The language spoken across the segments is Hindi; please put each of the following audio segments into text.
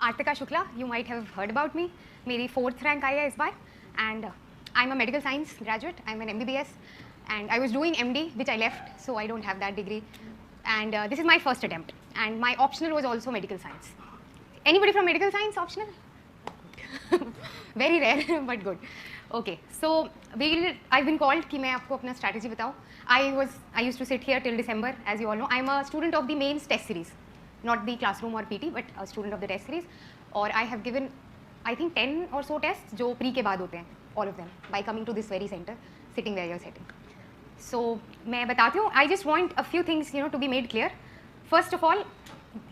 Artika Shukla, you might have heard about me. मेरी 4th rank आई है इस बार and I'm a medical science graduate. I'm an MBBS and I was doing MD which I left, so I don't have that degree. And this is my first attempt and my optional was also medical science. Anybody from medical science optional? Very rare but good. Okay, so I've been called कि मैं आपको अपना strategy बताऊँ. I used to sit here till December, as you all know. I'm a student of the mains test series, not the classroom or PT, but a student of the test series. और I have given, I think 10 or so tests जो pre के बाद होते हैं, all of them, by coming to this very center, sitting where you're sitting. So मैं बताती हूँ. I just want a few things, to be made clear. First of all,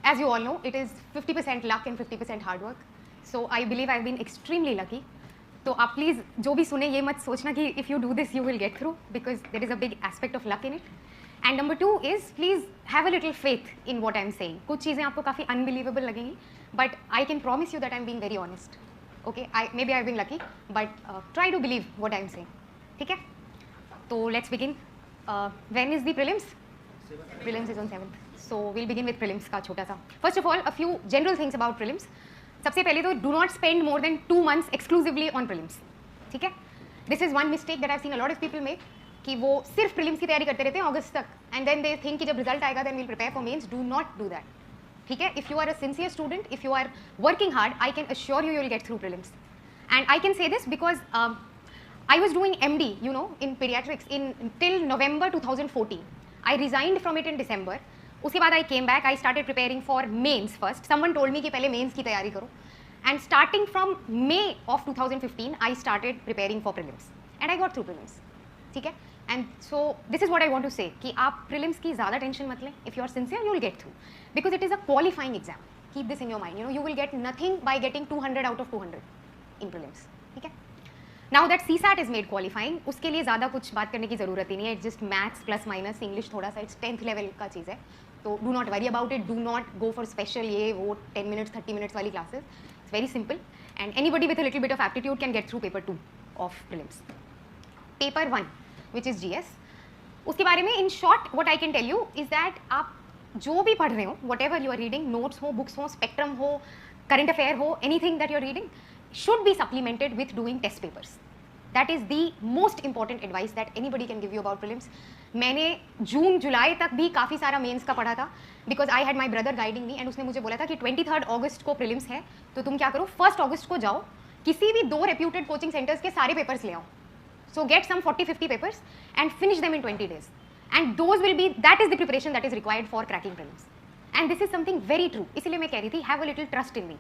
as you all know, it is 50% luck and 50% hard work. So I believe I've been extremely lucky. तो आप प्लीज़ जो भी सुने ये मत सोचना कि if you do this you will get through, because there is a big aspect of luck in it. And number 2 is please have a little faith in what I'm saying. कुछ चीज़ें आपको काफ़ी unbelievable लगेंगी, but I can promise you that I'm being very honest. Okay, maybe I've been lucky, but try to believe what I'm saying. ठीक है? तो let's begin. When is the prelims? Prelims is on 7th. So we'll begin with prelims का छोटा सा. First of all, a few general things about prelims. सबसे पहले तो do not spend more than 2 months exclusively on prelims. ठीक है? This is one mistake that I've seen a lot of people make, कि वो सिर्फ प्रीलिम्स की तैयारी करते रहते हैं अगस्त तक एंड देन दे थिंक कि जब रिजल्ट आएगा then will prepare for mains. Do not do that. ठीक है? If you are a sincere student, if you are working hard, I can assure you will get through prelims. And I can say this because I was doing MD, in pediatrics till November 2014. I resigned from it in December. उसके बाद I came back. I started preparing for mains first. Someone told me कि पहले mains की तैयारी करो. And starting from May of 2015, I started preparing for prelims. And I got through prelims. ठीक है? And so this is what I want to say कि आप prelims की ज़्यादा tension मत लें. If you are sincere, you will get through. Because it is a qualifying exam. Keep this in your mind. You will get nothing by getting 200 out of 200 in prelims. ठीक है? Now that CSAT is made qualifying, उसके लिए ज़्यादा कुछ बात करने की ज़रूरत ही नहीं है. It's just maths plus minus English थोड़ा सा, it's 10th level का चीज़ है. तो do not worry about it. Do not go for special ये वो 10 minutes 30 minutes वाली classes. It's very simple and anybody with a little bit of aptitude can get through paper 2 of prelims. Paper 1, which is GS, उसके बारे में in short what I can tell you is that आप जो भी पढ़ रहे हो, whatever you are reading, notes हो, books हो, spectrum हो, current affair हो, anything that you are reading should be supplemented with doing test papers. That is the most important advice that anybody can give you about prelims. मैंने जून जुलाई तक भी काफ़ी सारा मेंस का पढ़ा था because I had my brother guiding me and उसने मुझे बोला था कि 23rd अगस्त को प्रीलिम्स है तो तुम क्या करो 1st अगस्त को जाओ किसी भी 2 रेप्यूटेड कोचिंग सेंटर्स के सारे पेपर्स ले आओ. So get some 40-50 papers and finish them in 20 days. And that is the preparation that is required for cracking prelims. And this is something very true. इसीलिए मैं कह रही थी have a little trust in me.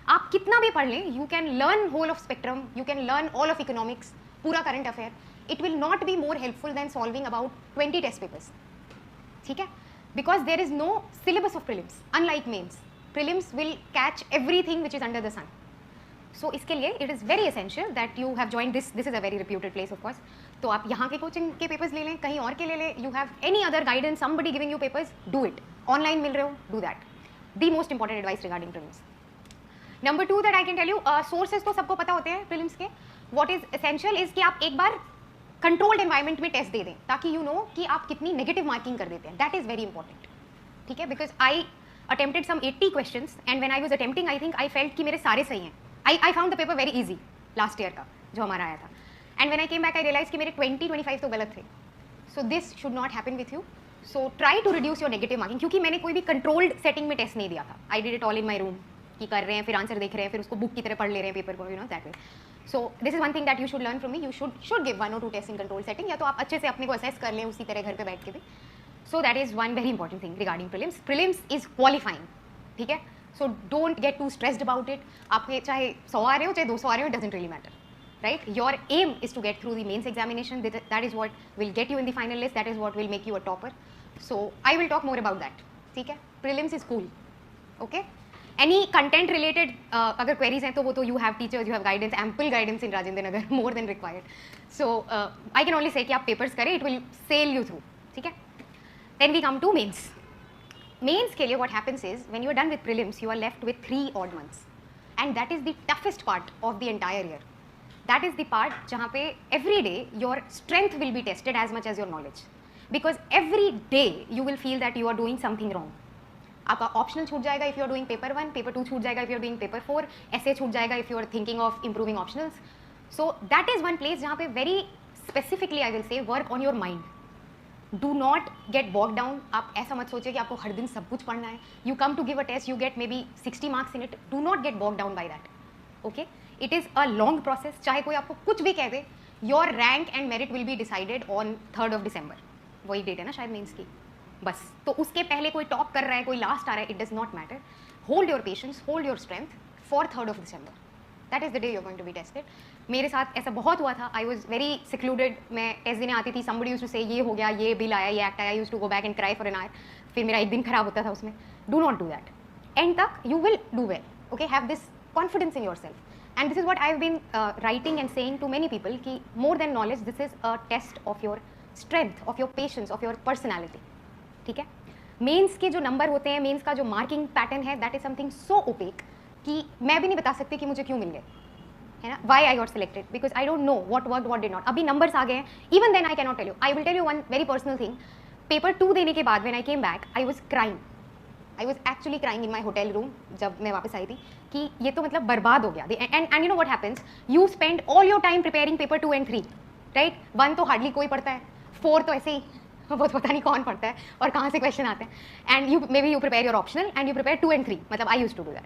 आप कितना भी पढ़ लें, you can learn whole of spectrum, you can learn all of economics, पूरा current affair. It will not be more helpful than solving about 20 test papers. ठीक है? Because there is no syllabus of prelims. Unlike mains, prelims will catch everything which is under the sun. So इसके लिए it is very essential that you have joined this. This is a very reputed place of course. तो आप यहाँ के कोचिंग के पेपर्स ले लें, कहीं और के ले लें. You have any other guidance, somebody giving you papers, do it. Online मिल रहे हो, do that. The most important advice regarding prelims. Number 2 that I can tell you, sources तो सबको पता होते हैं prelims के. What is essential is कि आप एक बार controlled environment में टेस्ट दे दें ताकि you know कि आप कितनी negative marking कर देते हैं. That is very important. ठीक है? Because I attempted some 80 questions and when I was attempting I think I felt कि मेरे सारे सही हैं. I found the paper very easy last year का जो हमारा आया था. And when I came back I realized कि मेरे 20-25 तो गलत थे. So this should not happen with you. So try to reduce your negative marking क्योंकि मैंने कोई भी controlled setting में टेस्ट नहीं दिया था. I did it all in my room. कि कर रहे हैं फिर आंसर देख रहे हैं फिर उसको बुक की तरह पढ़ ले रहे हैं पेपर को, that way. So this is one thing that you should learn from me. You should give 1 or 2 tests in controlled setting या तो आप अच्छे से अपने को assess कर लें उसी तरह घर पे बैठ के भी. So that is one very important thing regarding prelims. Prelims is qualifying. ठीक है? So don't get too stressed about it. आपके चाहे 100 आ रहे हो चाहे 200 आ रहे हो, it doesn't really matter. Right? Your aim is to get through the mains examination. That is what will get you in the final list. That is what will make you a topper. So I will talk more about that. ठीक है? Prelims is cool. Okay? Any content related अगर queries हैं तो वो तो you have teachers, you have guidance, ample guidance in Rajendra Nagar, more than required. So I can only say कि आप papers करें, it will sail you through. ठीक है? Then we come to mains. Mains के लिए what happens is when you are done with prelims, you are left with 3 odd months, and that is the toughest part of the entire year. That is the part जहाँ पे every day your strength will be tested as much as your knowledge, because every day you will feel that you are doing something wrong. आपका ऑप्शनल छूट जाएगा if you are doing paper 1, paper 2 छूट जाएगा if you are doing paper 4, ऐसे छूट जाएगा if you are thinking of improving optionals. So that is one place जहाँ पे very specifically I will say work on your mind. Do not get bog down. आप ऐसा मत सोचिए कि आपको हर दिन सब कुछ पढ़ना है. You come to give a test, you get maybe 60 marks in it. Do not get bog down by that. Okay, it is a long process. चाहे कोई आपको कुछ भी कह दे, your rank and merit will be decided on 3rd of December. वही डेट है ना शायद मेंस की. बस, तो उसके पहले कोई टॉप कर रहा है, कोई लास्ट आ रहा है, it does not matter. Hold your patience, hold your strength for 3rd of December. That is the day you are going to be tested. मेरे साथ ऐसा बहुत हुआ था. I was very secluded. मैं टेस्ट देने आती थी, somebody used to say ये हो गया, ये बिल आया, ये एक्ट आया. I used to go back and cry for an hour. फिर मेरा एक दिन खराब होता था उसमें. Do not do that. End तक you will do well. Okay, have this confidence in yourself. And this is what I've been writing and saying to many people कि more than knowledge, this is a test of your strength, of your patience, of your personality. ठीक है. मेंस के जो नंबर होते हैं, मेंस का जो मार्किंग पैटर्न है, that is something so opaque कि मैं भी नहीं बता सकती कि मुझे क्यों मिल गए, है ना. Why I got selected, because I don't know what work, what did not. अभी नंबर्स आ गए हैं, even then I can not tell you. I will tell you one very personal thing. Paper 2 देने के बाद when I came back, I was crying. I was actually crying in my hotel room जब मैं वापस आई थी कि ये तो मतलब बर्बाद हो गया. And you know what happens, you spend all your time preparing paper 2 and 3, right. 1 तो हार्डली कोई पढ़ता है, 4 तो ऐसे ही बहुत पता नहीं कौन पढ़ता है और कहाँ से क्वेश्चन आते हैं. And you may be you prepare your optional and you prepare 2 and 3. मतलब I used to do that.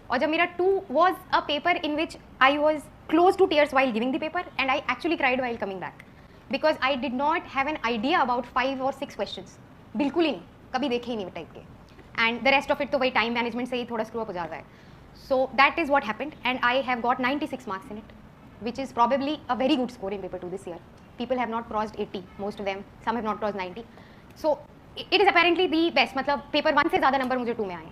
और जब मेरा 2 was a paper in which I was close to tears while giving the paper and I actually cried while coming back because I did not have an idea about 5 or 6 questions. बिल्कुल ही नहीं, कभी देखे ही नहीं टाइप के. And the rest of it तो वही टाइम मैनेजमेंट से ही थोड़ा स्क्रू अप हो जाता है. So that is what happened and I have got 96 marks in it, which is probably a very good score in paper 2 this year. People have not crossed 80, most of them, some have not crossed 90. So it is apparently the best. मतलब paper 1 से ज़्यादा नंबर मुझे 2 में आए.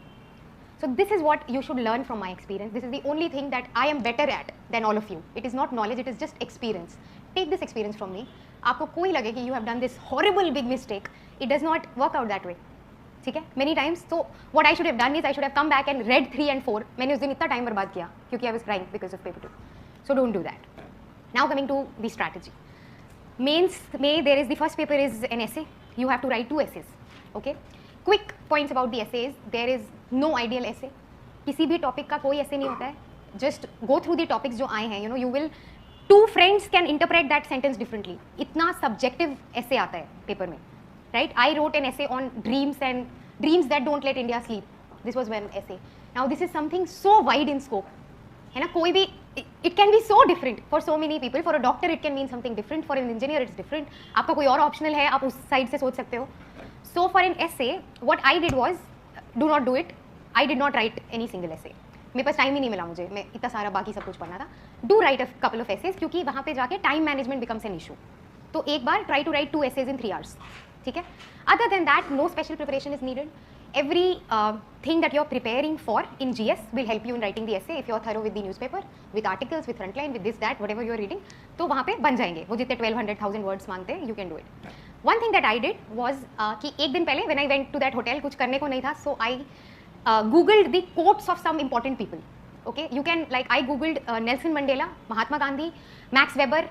So this is what you should learn from my experience. This is the only thing that I am better at than all of you. It is not knowledge, it is just experience. Take this experience from me. आपको कोई लगे कि you have done this horrible big mistake, it does not work out that way. ठीक है, many times. So what I should have done is I should have come back and read 3 and 4. मैंने उस दिन इतना टाइम बर्बाद किया क्योंकि I was crying because of paper 2. So don't do that. Now coming to the strategy. Mains में there is the first paper is an essay. You have to write 2 essays. Okay. Quick points about the essays. There is no ideal essay. किसी भी topic का कोई essay नहीं होता है. Just go through the topics जो आए हैं. You know, you will 2 friends can interpret that sentence differently. इतना subjective essay आता है paper में. Right? I wrote an essay on dreams and dreams that don't let India sleep. This was one essay. Now this is something so wide in scope. है ना, कोई भी it can be so different for so many people. For a doctor it can mean something different, for an engineer it's different. आपका कोई और ऑप्शनल है, आप उस साइड से सोच सकते हो. So for an essay, what I did was, do not do it. I did not write any single essay. मेरे पास टाइम ही नहीं मिला मुझे, मैं इतना सारा बाकी सब कुछ पढ़ना था. Do write a couple of essays क्योंकि वहाँ पे जाके time management becomes an issue. तो एक बार try to write 2 essays in 3 hours. ठीक है. Other than that, no special preparation is needed. Every thing that you're preparing for in GS will help you in writing the essay if you're thorough with the newspaper, with articles, with frontline, with this, that, whatever you're reading. तो वहाँ पे बन जाएंगे. वो जितने 1200,000 words मांगते हैं, you can do it. One thing that I did was कि एक दिन पहले when I went to that hotel कुछ करने को नहीं था, so I googled the quotes of some important people. Okay, you can like I googled Nelson Mandela, Mahatma Gandhi, Max Weber,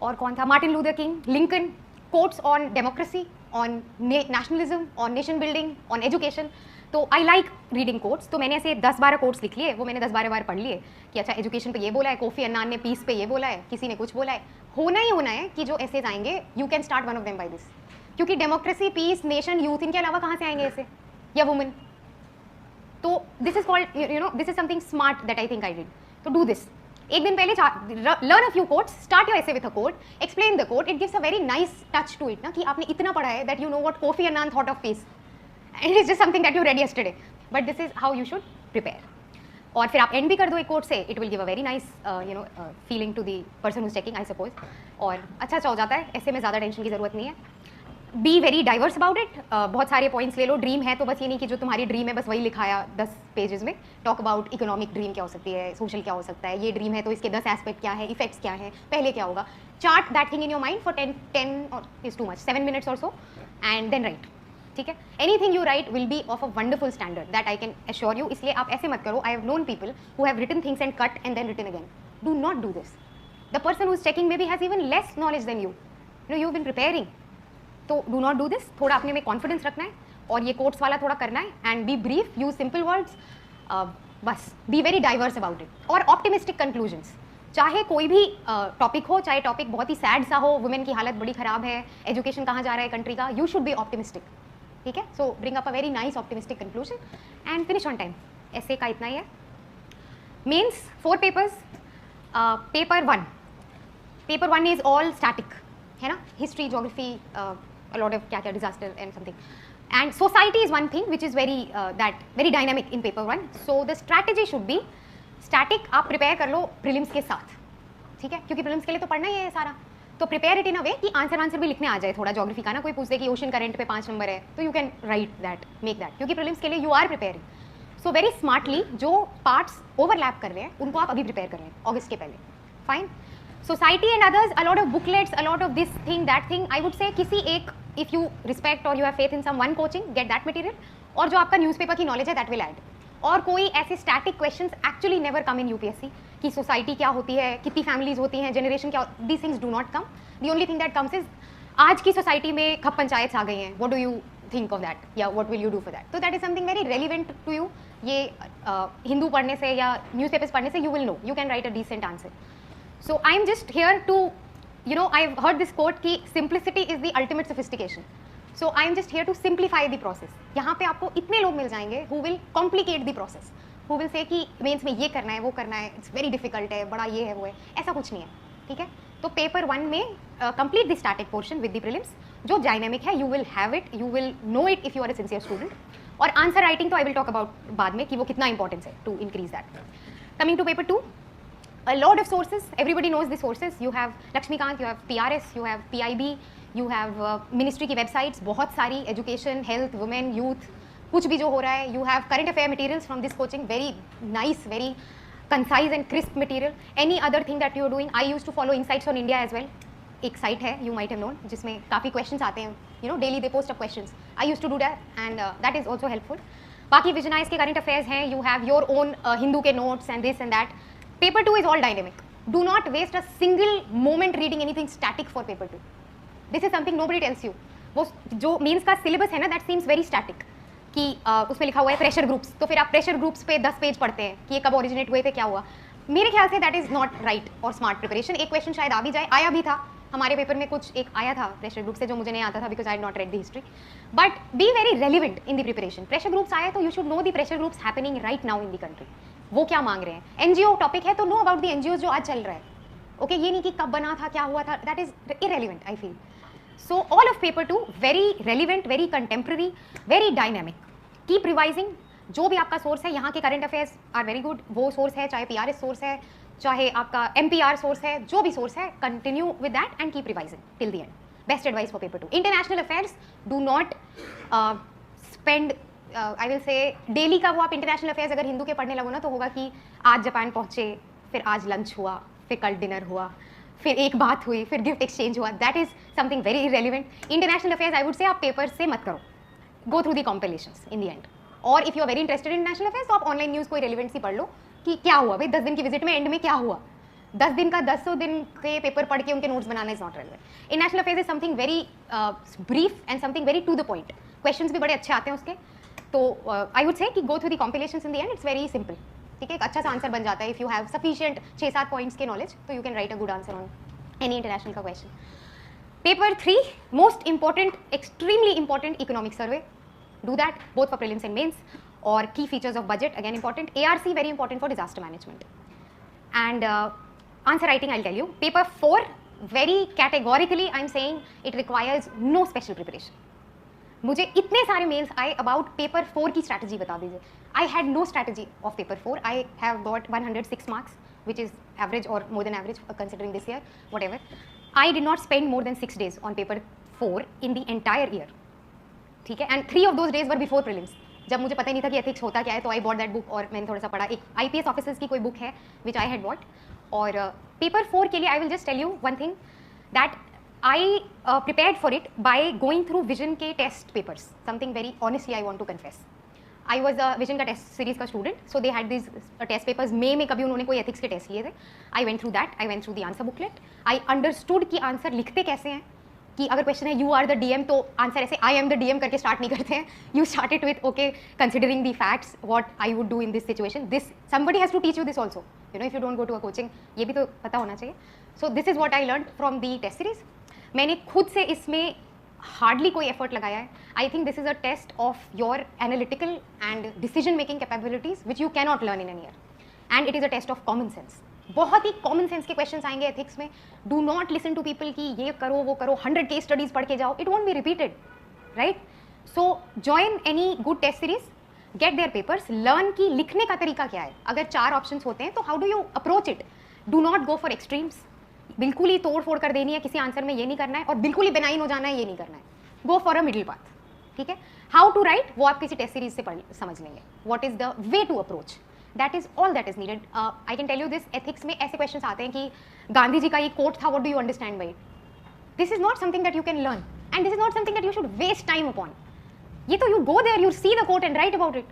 और कौन था, Martin Luther King, Lincoln, quotes on democracy, on nationalism, on nation building, on education. तो आई लाइक रीडिंग कोट्स. तो मैंने ऐसे 10-12 कोट्स लिख लिए. वो मैंने 10-12 बार पढ़ लिए कि अच्छा एजुकेशन पे ये बोला है, कोफी अन्नान ने पीस पे ये बोला है, किसी ने कुछ बोला है. होना ही होना है कि जो एसेज आएंगे you can start one of them by this. क्योंकि डेमोक्रेसी, पीस, नेशन, यूथ, इनके अलावा कहाँ से आएंगे ऐसे, या वुमेन. तो this is called you know this is something smart that I think I did. तो डू दिस. एक दिन पहले learn a few quotes, start your essay with a quote, explain the quote. It gives a very nice touch to it ना कि आपने इतना पढ़ा है that you know what Kofi Annan thought of peace. And it is just something that you read yesterday, but this is how you should prepare. और फिर आप एंड भी कर दो एक कोट से. It will give a very nice you know feeling to the person who is checking, I suppose. और अच्छा हो जाता है. ऐसे में ज़्यादा टेंशन की ज़रूरत नहीं है. B very diverse about it. बहुत सारे पॉइंट्स ले लो. ड्रीम है तो बस ये नहीं कि जो तुम्हारी ड्रीम है बस वही लिखाया 10 पेजेस में. टॉक अबाउट इकोनॉमिक ड्रीम क्या हो सकती है, सोशल क्या हो सकता है. ये ड्रीम है तो इसके 10 एस्पेक्ट क्या है, इफेक्ट्स क्या है, पहले क्या होगा. Chart that thing in your mind for 10 और इज टू मच 7 minutes और सो एंड देन राइट. ठीक है. Anything you write will be of a wonderful standard that I can assure you. इसलिए आप ऐसे मत करो. I have known people who have written things and cut and then written again. Do not do this. The person who is checking may be has even less knowledge than you. You have been preparing. तो डू नॉट डू दिस. थोड़ा अपने में कॉन्फिडेंस रखना है और ये कोट्स वाला थोड़ा करना है and be brief, use simple words, बस be very diverse about it और ऑप्टिमिस्टिक कंक्लूजन्स। चाहे कोई भी टॉपिक हो, चाहे टॉपिक बहुत ही सैड सा हो, वुमेन की हालत बड़ी ख़राब है, एजुकेशन कहाँ जा रहा है कंट्री का, यू शुड बी ऑप्टिमिस्टिक, ठीक है। So bring up a very nice optimistic conclusion and finish on time. ऐसे का इतना ही है। Mains 4 papers, paper one is all static, है ना, हिस्ट्री, जोग्राफी, लॉट ऑफ क्या disaster and something, and society is one thing which is very dynamic in paper one. So the strategy should be static. आप प्रिपेयर कर लो प्रीलिम्स के साथ, ठीक है, क्योंकि प्रीलिम्स के लिए तो पढ़ना ही है सारा, तो प्रिपेयर इट इन अ वे कि आंसर भी लिखने आ जाए थोड़ा ज्योग्राफी का ना, कोई पूछ दे कि ओशन करंट पे 5 नंबर है तो you can write that, make that, क्योंकि प्रीलिम्स के लिए you are preparing. So very smartly जो पार्ट्स ओवरलैप कर रहे हैं उनको आप अभी प्रिपेयर कर लें अगस्त के पहले, fine. Society and others, a lot of booklets, a lot of this thing that thing, I would say किसी एक, इफ यू रिस्पेक्ट और you have faith in someone coaching, get that material, और जो आपका न्यूज़पेपर की नॉलेज है दैट विल ऐड। और कोई ऐसे static questions actually never come in UPSC कि सोसाइटी क्या होती है, कितनी फैमिलीज होती हैं, जनरेशन क्या, these things do not come. The only thing that comes is आज की सोसाइटी में खप पंचायत आ गई हैं, what do you think of that या what will you do for that. तो that is something very relevant to you. ये हिंदू पढ़ने से या न्यूज़पेपर्स पढ़ने से you will know, you can write a decent answer. So I am just here to, you know, I have heard this quote कि simplicity is the ultimate sophistication. So I am just here to simplify the process. यहाँ पे आपको इतने लोग मिल जाएंगे who will complicate the process, who will say कि मेंस में ये करना है, वो करना है, इट्स वेरी डिफिकल्ट है, बड़ा ये है, वो है, ऐसा कुछ नहीं है, ठीक है। तो पेपर 1 में complete the static portion with the prelims, जो डायनेमिक है, you will have it, you will know it if you are a sincere student. और आंसर राइटिंग तो आई विल टॉक अबाउट बाद में कि वो कितना इंपॉर्टेंस है to increase that. Coming to paper 2, a lot of sources, everybody knows the sources, you have Lakshmikant, you have PRS, you have PIB, you have ministry की websites बहुत सारी, education, health, women, youth, कुछ भी जो हो रहा है, you have current affair materials from this coaching, very nice, very concise and crisp material. Any other thing that you are doing, I used to follow Insights on India as well, एक साइट है, you might have known, जिसमें काफ़ी questions आते हैं, you know, daily they post up questions. I used to do that and that is also helpful. बाकी Vijay's के current affairs हैं, you have your own Hindu के notes and this and that. Paper 2 is all dynamic. Do not waste a single moment reading anything static for paper 2. This is something nobody tells you. वो जो means का syllabus है ना, that seems very static. कि उसमें लिखा हुआ है प्रेशर ग्रुप्स, तो फिर आप प्रेशर ग्रुप्स पे 10 पेज पढ़ते हैं कि ये कब ओरिजिनेट हुए थे, क्या हुआ। मेरे ख्याल say that is not right और स्मार्ट प्रिपरेशन। एक क्वेश्चन शायद आ भी जाए, आया भी था हमारे पेपर में, कुछ एक आया था प्रेशर ग्रुप से जो मुझे नहीं आता था because I not read the history, but be very relevant in the preparation. Pressure groups आए तो you should know the pressure groups happening right now in the country, वो क्या मांग रहे हैं। एनजीओ टॉपिक है तो नो अबाउट द एनजीओ जो आज चल रहा है, ओके, ये नहीं कि कब बना था, क्या हुआ था, that is irrelevant I feel. So all of paper 2 very relevant, very contemporary, very dynamic. Keep revising, जो भी आपका सोर्स है, यहाँ के current affairs are very good, वो सोर्स है, चाहे पीआरएस सोर्स है, चाहे आपका एमपीआर सोर्स है, जो भी सोर्स है, continue with that and keep revising till the end. Best advice for paper 2। International affairs, do not spend, I will से डेली का वो आप इंटरनेशनल अफेयर्स अगर हिंदू के पढ़ने लगो ना तो होगा कि आज जापान पहुंचे, फिर आज लंच हुआ, फिर कल डिनर हुआ, फिर एक बात हुई, फिर गिफ्ट एक्सचेंज हुआ, that is something very irrelevant. International affairs I would say आप पेपर से मत करो, go through the compilations in the end. और if you are very interested in international affairs तो आप ऑनलाइन न्यूज़ कोई रेलिवेंसी पढ़ लो कि क्या हुआ भाई 10 दिन की विजिट में, एंड में क्या हुआ। 10 दिन का 10 दिन के पेपर पढ़ के उनके नोट्स बनाना is not relevant. International affairs is something very brief and something very to the point, questions भी बड़े अच्छे आते हैं उसके, तो आई वुड से कि go through the compilations in the end, it's very simple, ठीक है, एक अच्छा सा आंसर बन जाता है। If you have sufficient 6-7 points के नॉलेज तो you can write a good answer on any international का question. Paper 3 most important, extremely important, economic survey, do that both for prelims and mains. Or key features of budget, again important. ARC very important for disaster management. And answer writing I'll tell you. Paper 4 very categorically I'm saying it requires no special preparation. मुझे इतने सारे मेल्स आए अबाउट पेपर 4 की स्ट्रैटेजी बता दीजिए। I had no strategy of paper 4. I have got 106 marks which is average or more than average considering this year, whatever. I did not spend more than 6 days on paper 4 in the entire year. ठीक है, and 3 of those days were before prelims, जब मुझे पता ही नहीं था कि एथिक्स होता क्या है, तो आई बॉट दैट बुक और मैंने थोड़ा सा पढ़ा। एक आईपीएस ऑफिसर्स की कोई बुक है विच आई हैड बॉट। और पेपर 4 के लिए I will just tell you one thing that I prepared for it by going through Vision के test papers, something very honestly I want to confess. I was Vision का टेस्ट सीरीज का student, so they had this test papers. मे में कभी उन्होंने कोई एथिक्स के टेस्ट लिए थे। I went through that, I went through the answer booklet, I understood कि आंसर लिखते कैसे हैं कि अगर क्वेश्चन है यू आर द डीएम तो आंसर ऐसे आई एम द डीएम करके स्टार्ट नहीं करते हैं. You start it with okay considering the facts what I would do in this situation. This somebody has to teach you this also, you know, if you don't go to a coaching. ये भी तो पता होना चाहिए. So this is what I learn from the test series. मैंने खुद से इसमें हार्डली कोई एफर्ट लगाया है. I think this is a test of your analytical and decision making capabilities which you cannot learn in an year. And it is a test of common sense. बहुत ही कॉमन सेंस के क्वेश्चंस आएंगे एथिक्स में. Do not listen to people कि ये करो वो करो, 100 केस स्टडीज पढ़ के जाओ. It won't be repeated, right? So join any good test series, get their papers, learn कि लिखने का तरीका क्या है. अगर 4 ऑप्शंस होते हैं तो how do you approach it. Do not go for extremes. बिल्कुल ही तोड़ फोड़ कर देनी है किसी आंसर में, ये नहीं करना है. और बिल्कुल ही बेनाइन हो जाना है, ये नहीं करना है. Go for a middle path. ठीक है. हाउ टू राइट वो आप किसी टेस्ट सीरीज से समझ लेंगे. What is the way to approach, that is all that is needed. I can tell you this, ethics में ऐसे क्वेश्चंस आते हैं कि गांधी जी का ये कोट था, what do you understand by it. This is not something that you can learn and this is not something that you should waste time upon. ये तो you go there, you see the quote and write about it.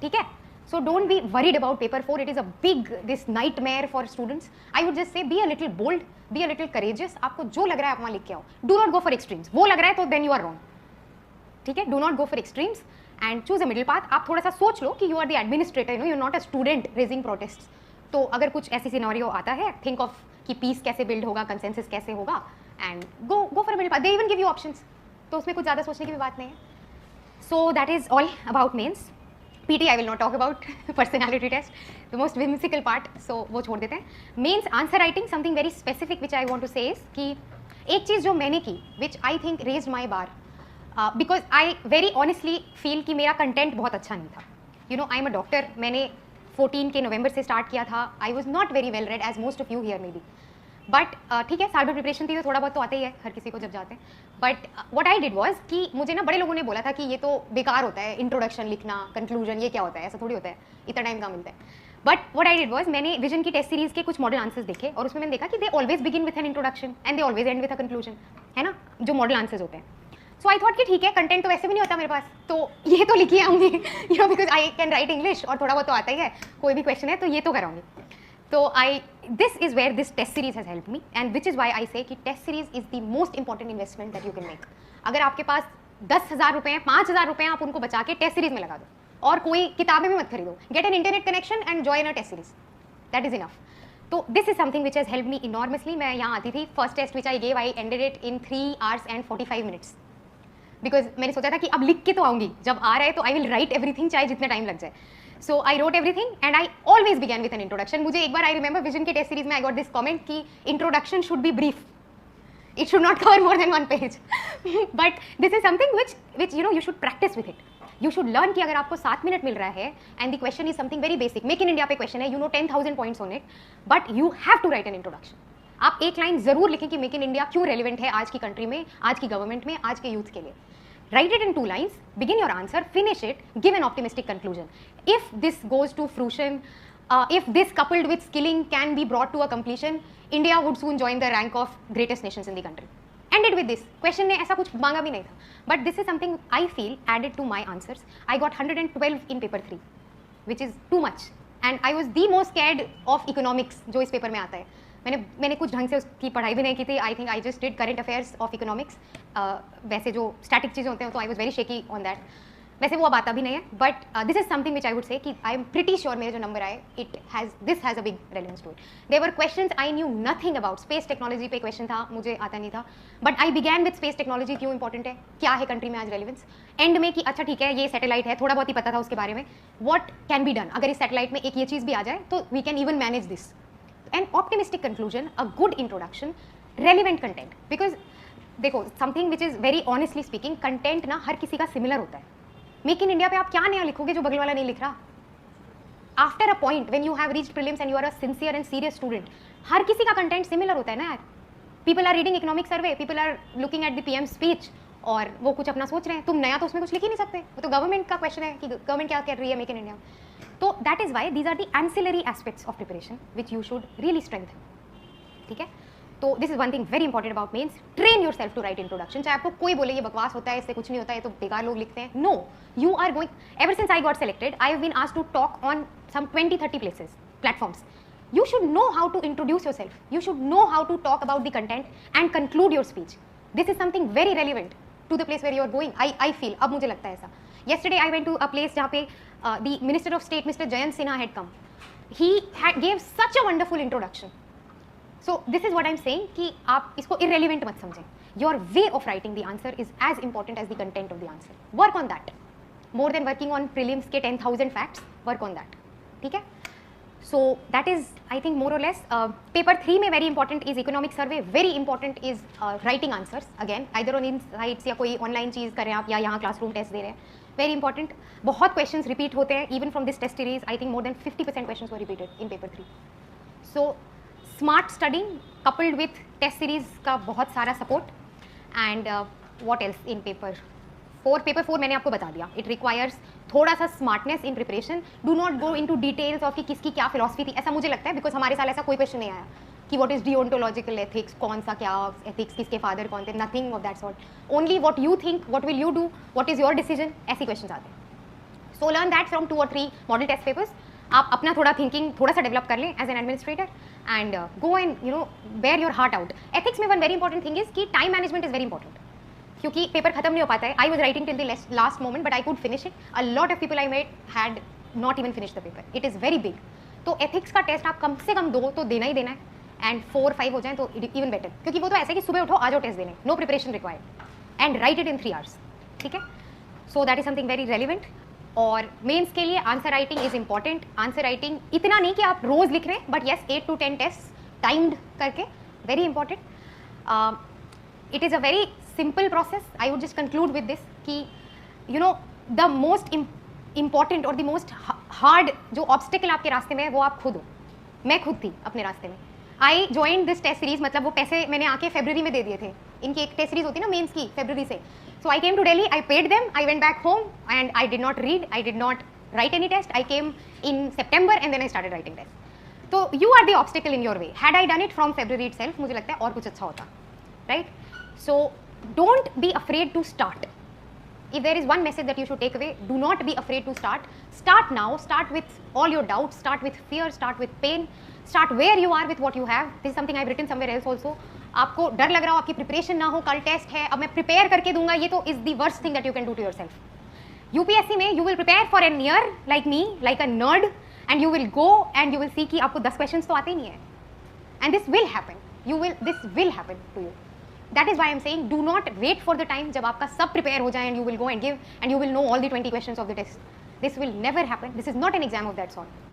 ठीक है. So don't be worried about paper 4. It is a big this nightmare for students. I would just say be a little bold, be a little courageous. आपको जो लग रहा है आप वहाँ लिख के आओ. Do not go for extremes. वो लग रहा है तो then you are wrong. ठीक है. Do not go for extremes and choose a middle path. आप थोड़ा सा सोच लो कि you are the administrator, you know, you're not a student raising protests. तो अगर कुछ ऐसी सिनेरियो आता है, think of कि पीस कैसे बिल्ड होगा, कंसेंसस कैसे होगा, and go for middle path. They even give you options, तो उसमें कुछ ज़्यादा सोचने की भी बात नहीं है. So that is all about mains. PT I will not talk about. Personality test, the most whimsical part, so वो छोड़ देते हैं. Means answer writing, something very specific which I want to say is कि एक चीज़ जो मैंने की which I think raised my bar, because I very honestly feel कि मेरा कंटेंट बहुत अच्छा नहीं था. You know, I am a doctor. मैंने 14 के नवंबर से स्टार्ट किया था. I was not very well read as most of you here maybe. But ठीक है, साल भर प्रिपरेशन थी तो थोड़ा बहुत तो आता ही है हर किसी को जब जाते हैं. But what I did was कि मुझे ना बड़े लोगों ने बोला था कि ये तो बेकार होता है, इंट्रोडक्शन लिखना, कंक्लूजन, ये क्या होता है, ऐसा थोड़ी होता है, इतना टाइम कहाँ मिलता है. But what I did was, मैंने विजन की टेस्ट सीरीज के कुछ मॉडल आंसर्स देखे और उसमें मैंने देखा कि they always begin with an introduction and they always and with a conclusion, है ना, जो मॉडल आंसर्स होते हैं. सो आई थॉट कि ठीक है, कंटेंट तो वैसे भी नहीं होता मेरे पास, तो ये तो लिखी आऊँगी, you know, because I can write English और थोड़ा बहुत तो आता ही है, कोई भी क्वेश्चन है तो ये तो कराऊंगी. So this is where this test series has helped me, and which is why I say कि test series is the most important investment that you can make. अगर आपके पास 10,000 रुपए हैं, 5,000 रुपए हैं, आप उनको बचा के टेस्ट सीरीज में लगा दो और कोई किताबें भी मत खरीदो. Get an internet connection and join a test series. That is enough. तो this is something which has helped me enormously. मैं यहाँ आती थी, first test which I gave, I ended it in 3 hours and 45 minutes. Because मैंने सोचा था कि अब लिख के तो आऊँगी, जब आ रहा है तो I will write everything, चाहे जितना टाइम लग जाए. So I wrote everything and I always began with an introduction. मुझे एक बार I remember विजन के टेस्ट सीरीज में I got this comment कि introduction should be brief. It should not cover more than 1 page. But this is something which you know you should practice with it. You should learn कि अगर आपको 7 मिनट मिल रहा है and the question is something very basic. Make in India पे question है, you know 10,000 points on it, but you have to write an introduction. आप एक लाइन जरूर लिखें कि मेक इन इंडिया क्यों रेलिवेंट है आज की कंट्री में, आज की गवर्नमेंट में, आज के यूथ के लिए. Write it in 2 lines, begin your answer, finish it, give an optimistic conclusion. If this goes to fruition, if this coupled with skilling can be brought to a completion, India would soon join the rank of greatest nations in the country. Ended with this. Question ने ऐसा कुछ मांगा भी नहीं था. But this is something I feel added to my answers. I got 112 in paper 3, which is too much. And I was the most scared of economics जो इस पेपर में आता है. मैंने कुछ ढंग से उसकी पढ़ाई भी नहीं की थी. आई think I just did current affairs of economics. वैसे जो स्टैटिक चीज़ें होते हैं तो आई was very shaky on that. वैसे वो अब आता भी नहीं है. But this is something which I would say कि आई एम प्रिटी श्योर मेरे जो नंबर आए this has a big relevance to it. There were questions I knew nothing about. Space technology पे क्वेश्चन था, मुझे आता नहीं था, but I began with space technology. क्यों इंपॉर्टेंट है, क्या है कंट्री में आज रेलेवेंस. एंड में कि अच्छा ठीक है ये सैटेलाइट है, थोड़ा बहुत ही पता था उसके बारे में. व्हाट कैन बी डन अगर इस सैटेलाइट में एक ये चीज़ भी आ जाए तो we can even manage this. An optimistic conclusion, a good introduction, relevant content. Because देखो something which is very honestly speaking, content ना हर किसी का similar होता है. मेक इन इंडिया पे आप क्या नया लिखोगे जो बगल वाला नहीं लिख रहा. After a point when you have reached prelims and you are a sincere and serious student, हर किसी का content similar होता है ना यार. People are reading economic survey, people are looking at the PM speech, और वो कुछ अपना सोच रहे हैं. तुम नया तो उसमें कुछ लिख ही नहीं सकते. वो तो गवर्नमेंट का क्वेश्चन है कि गवर्नमेंट क्या कर रही है मेक इन इंडिया. तो that is why these are the ancillary aspects of preparation which you should really strengthen. ठीक है. तो this is one thing very important about mains. Train yourself to write introduction. चाहे आपको कोई बोले ये बकवास होता है, इससे कुछ नहीं होता है, तो बेकार लोग लिखते हैं. No, you are going. Ever since I got selected I have been asked to talk on some 20-30 places, platforms. You should know how to introduce yourself. You should know how to talk about the content and conclude your speech. This is something very relevant to the place where you are going. I feel, अब मुझे लगता है ऐसा. Yesterday I went to a place जहाँ पे the Minister of State, Mr. Jayant Sinha had come. He gave such a wonderful introduction. So this is what I'm saying कि आप इसको irrelevant मत समझें. Your way of writing the answer is as important as the content of the answer. Work on that. More than working on prelims के 10,000 facts, work on that. ठीक है? So that is, I think, more or less. Paper 3 में very important is economic survey. Very important is writing answers. Again, either on insights या कोई online चीज़ कर रहे हैं आप या यहाँ classroom test दे रहे हैं. Very important. बहुत questions repeat होते हैं. Even from this test series, I think more than 50% questions were repeated in paper 3. So smart studying coupled with test series का बहुत सारा support. And what else in paper 4? Paper 4 मैंने आपको बता दिया. It requires थोड़ा सा smartness in preparation. Do not go into details of कि किसकी क्या फिलॉसफी थी. ऐसा मुझे लगता है बिकॉज हमारे साल ऐसा कोई क्वेश्चन नहीं आया कि व्हाट इज डिओन्टोलॉजिकल एथिक्स, कौन सा क्या एथिक्स, किसके फादर कौन थे. Nothing of that sort. Only what you think, what will you do, what is your decision, ऐसे क्वेश्चन आते हैं. So learn that from 2 or 3 model test papers. आप अपना थोड़ा थिंकिंग थोड़ा सा डेवलप कर लें as an administrator and go and bare your heart out. Ethics में one very important thing is कि time management is very important. क्योंकि पेपर खत्म नहीं हो पाता है. I was writing till the last moment but I could finish it. A lot of people I met had not even finish the paper. It is very big. तो एथिक्स का टेस्ट आप कम से कम 2 तो देना ही देना है. एंड 4-5 हो जाए तो इवन बेटर. क्योंकि वो तो ऐसे कि सुबह उठो आ जाओ टेस्ट देने. No preparation required and write it in 3 hours. ठीक है. So that is something very relevant. और मेंस के लिए answer writing is important. Answer writing इतना नहीं कि आप रोज लिख रहे हैं but yes 8 to 10 test timed करके. Very important. It is a very simple process. I would just conclude with this कि the most important or the most hard जो obstacle आपके रास्ते में है वो आप खुद हो. मैं खुद थी अपने रास्ते में. I joined this test series. मतलब वो पैसे मैंने आके फरवरी में दे दिए थे. इनकी एक टेस्ट सीरीज होती है ना मेंस की फरवरी से. So I came to Delhi. I paid them. I went back home and I did not read. I did not write any test. I came in September and then I started writing test. So you are the obstacle in your way. Had I done it from February itself, मुझे लगता है और कुछ अच्छा होता. Right? So don't be afraid to start. If there is one message that you should take away, do not be afraid to start. Start now. Start with all your doubts. Start with fear. Start with pain. Start where you are with what you have. This is something I've written somewhere else also. आपको डर लग रहा हो, आपकी प्रिपरेशन ना हो, कल टेस्ट है, अब मैं प्रिपेयर करके दूंगा, ये तो is the worst thing that you can do to yourself. UPSC में you will prepare for an year like me, like a nerd, and you will go and you will see कि आपको 10 क्वेश्चंस तो आते ही नहीं है. And this will happen. This will happen to you. That is why I am saying do not wait for the time जब आपका सब prepare हो जाए and you will go and give and you will know all the 20 questions of the test. This will never happen. This is not an exam of that sort.